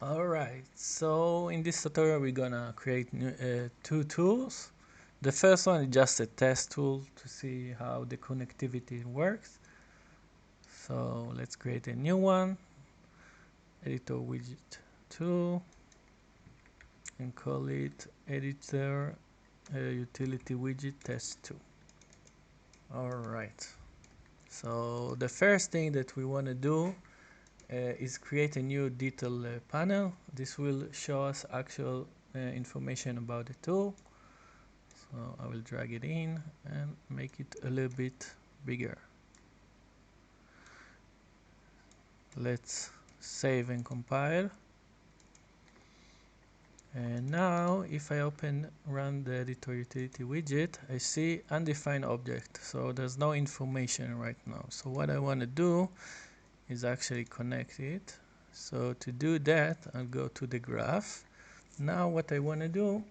Alright, so in this tutorial we're gonna create two tools. The first one is just a test tool to see how the connectivity works. So let's create a new one, editor widget 2, and call it editor utility widget test 2. Alright, so the first thing that we want to do is create a new detail panel. This will show us actual information about the tool. So I will drag it in and make it a little bit bigger. Let's save and compile. And now if I run the editor utility widget, I see undefined object. So there's no information right now. So what I want to do is actually connect it. So to do that, I'll go to the graph. Now what I want to do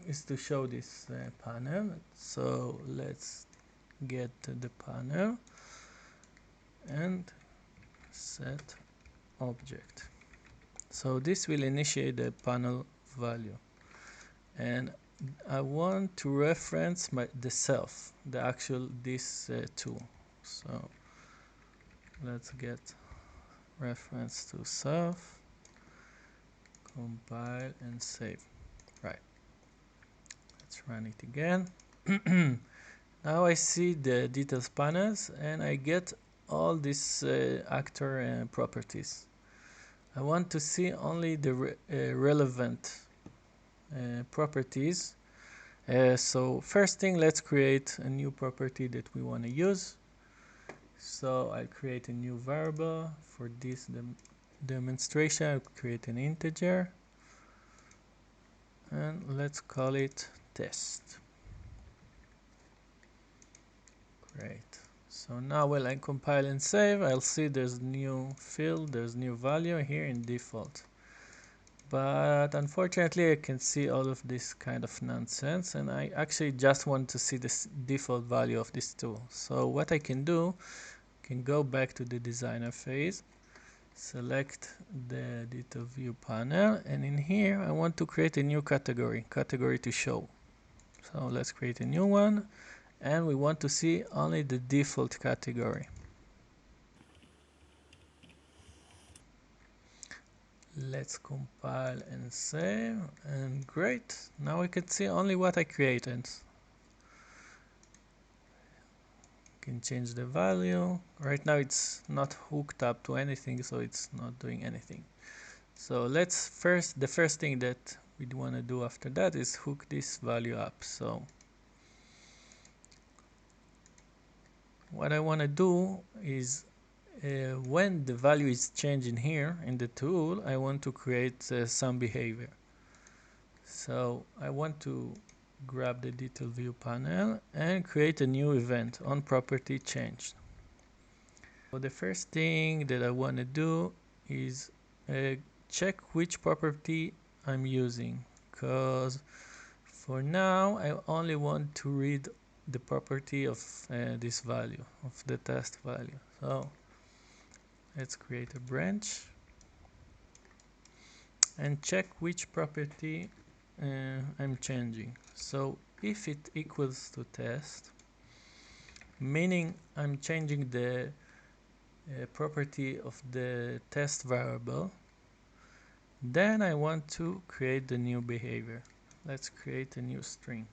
is to show this panel. So let's get to the panel and set object. So this will initiate the panel value, and I want to reference the self, the actual this tool. So let's get reference to self, compile and save. Right, let's run it again. Now I see the details panels and I get all these actor properties. I want to see only the relevant properties. So first thing, let's create a new property that we want to use. So I'll create a new variable for this demonstration. I'll create an integer and let's call it test. Great. So now when I compile and save, I'll see there's new field, there's new value here in default. But unfortunately I can see all of this kind of nonsense, and I actually just want to see this default value of this tool. So what I can do, I can go back to the designer phase, select the detail view panel, and in here I want to create a new category to show. So let's create a new one, and we want to see only the default category. Let's compile and save, and great, now we can see only what I created. Can change the value. Right now it's not hooked up to anything, so it's not doing anything. So let's the first thing that we want to do after that is hook this value up. So what I want to do is when the value is changing here in the tool, I want to create some behavior. So I want to grab the detail view panel and create a new event on property changed. So the first thing that I want to do is check which property I'm using, because for now I only want to read the property of this value, of the test value. So let's create a branch and check which property I'm changing. So if it equals to test, meaning I'm changing the property of the test variable, then I want to create the new behavior. Let's create a new string.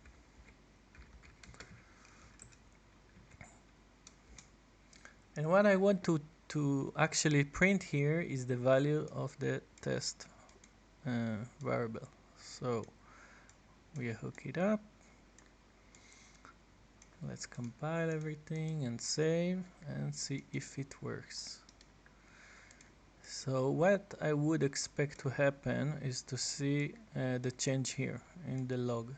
And what I want to actually print here is the value of the test variable. So we hook it up. Let's compile everything and save and see if it works. So what I would expect to happen is to see the change here in the log.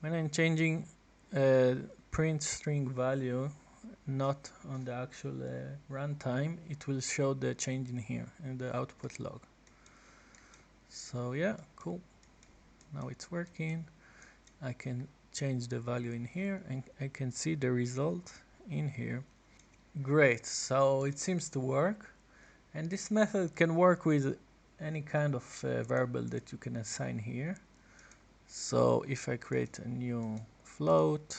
When I'm changing print string value, not on the actual runtime, it will show the change in here in the output log. So yeah, cool. Now it's working. I can change the value in here and I can see the result in here. Great, so it seems to work, and this method can work with any kind of variable that you can assign here. So if I create a new float,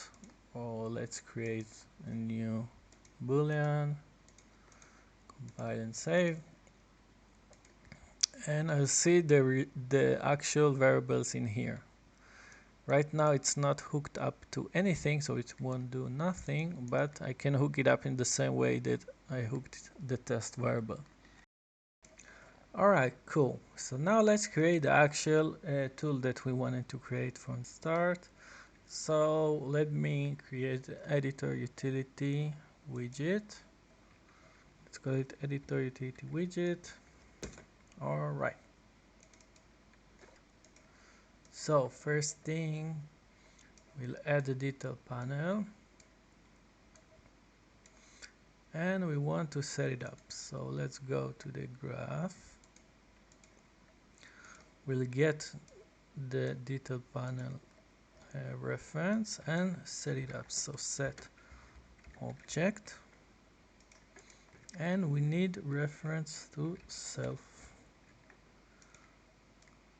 or let's create a new boolean, compile and save, and I'll see the actual variables in here. Right now it's not hooked up to anything, so it won't do nothing, but I can hook it up in the same way that I hooked the test variable. Alright, cool. So now let's create the actual tool that we wanted to create from start. So let me create the editor utility widget. Let's call it editor utility widget. Alright. So first thing, we'll add a detail panel. And we want to set it up. So let's go to the graph. We'll get the detail panel reference and set it up. So set object, and we need reference to self.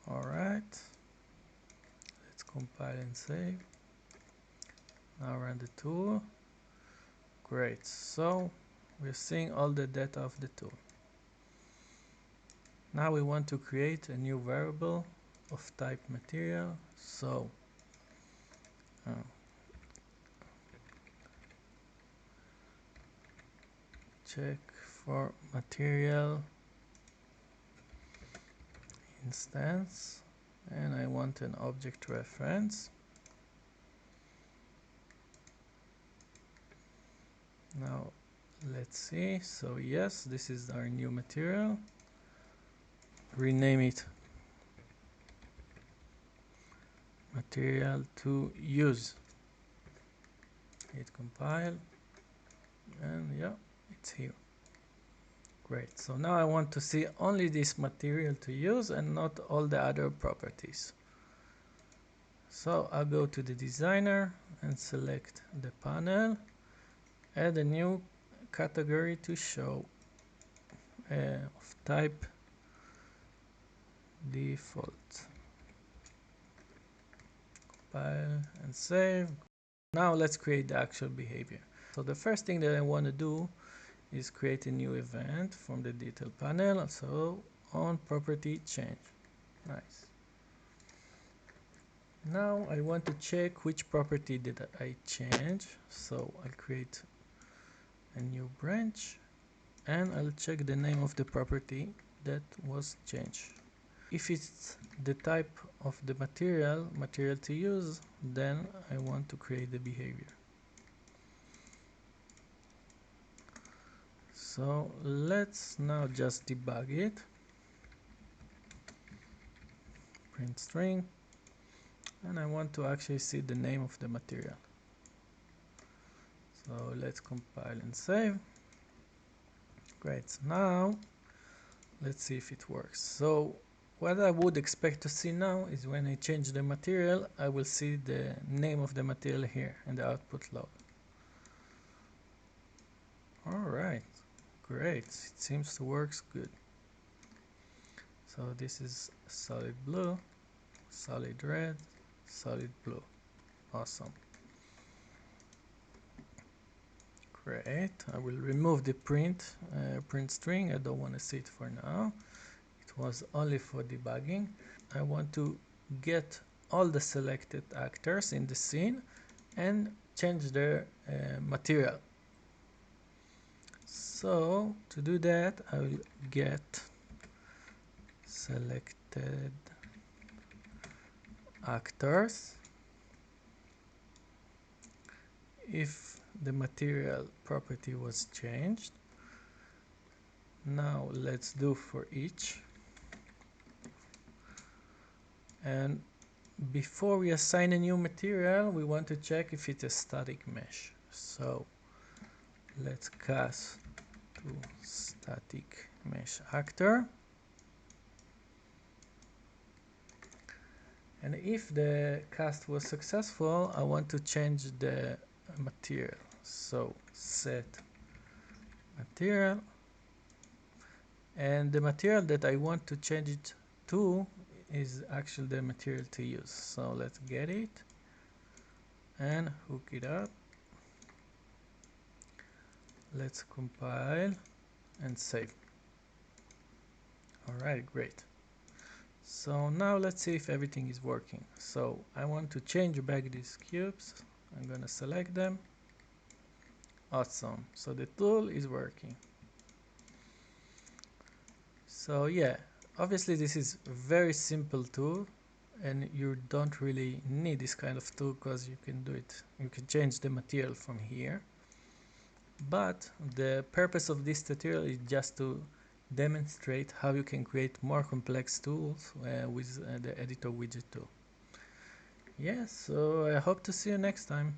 Alright, let's compile and save. Now run the tool. Great, so we're seeing all the data of the tool. Now we want to create a new variable of type material. So check for material instance, and I want an object reference. Now let's see. So yes, this is our new material. Rename it material to use. Hit compile, and yeah, it's here. Great. So now I want to see only this material to use and not all the other properties. So I'll go to the designer and select the panel, add a new category to show of type default. Compile and save. Now let's create the actual behavior. So the first thing that I want to do is create a new event from the detail panel. So on property change. Nice. Now I want to check which property did I change. So I'll create a new branch and I'll check the name of the property that was changed. If it's the type of the material to use, then I want to create the behavior. So let's now just debug it. Print string, and I want to actually see the name of the material. So let's compile and save. Great. So now let's see if it works. So what I would expect to see now is when I change the material, I will see the name of the material here in the output log. Alright, great. It seems to work good. So this is solid blue, solid red, solid blue. Awesome. Great. I will remove the print string. I don't want to see it for now. It was only for debugging. I want to get all the selected actors in the scene and change their material. So to do that, I will get selected actors. If the material property was changed, now let's do for each. And before we assign a new material, we want to check if it's a static mesh. So let's cast to static mesh actor. And if the cast was successful, I want to change the material. So set material, and the material that I want to change it to is actually the material to use. So let's get it and hook it up. Let's compile and save. Alright, great. So now let's see if everything is working. So I want to change back these cubes. I'm gonna select them. Awesome. So the tool is working. So yeah, obviously this is a very simple tool and you don't really need this kind of tool because you can do it. You can change the material from here. But the purpose of this tutorial is just to demonstrate how you can create more complex tools with the editor widget tool. Yeah, so I hope to see you next time.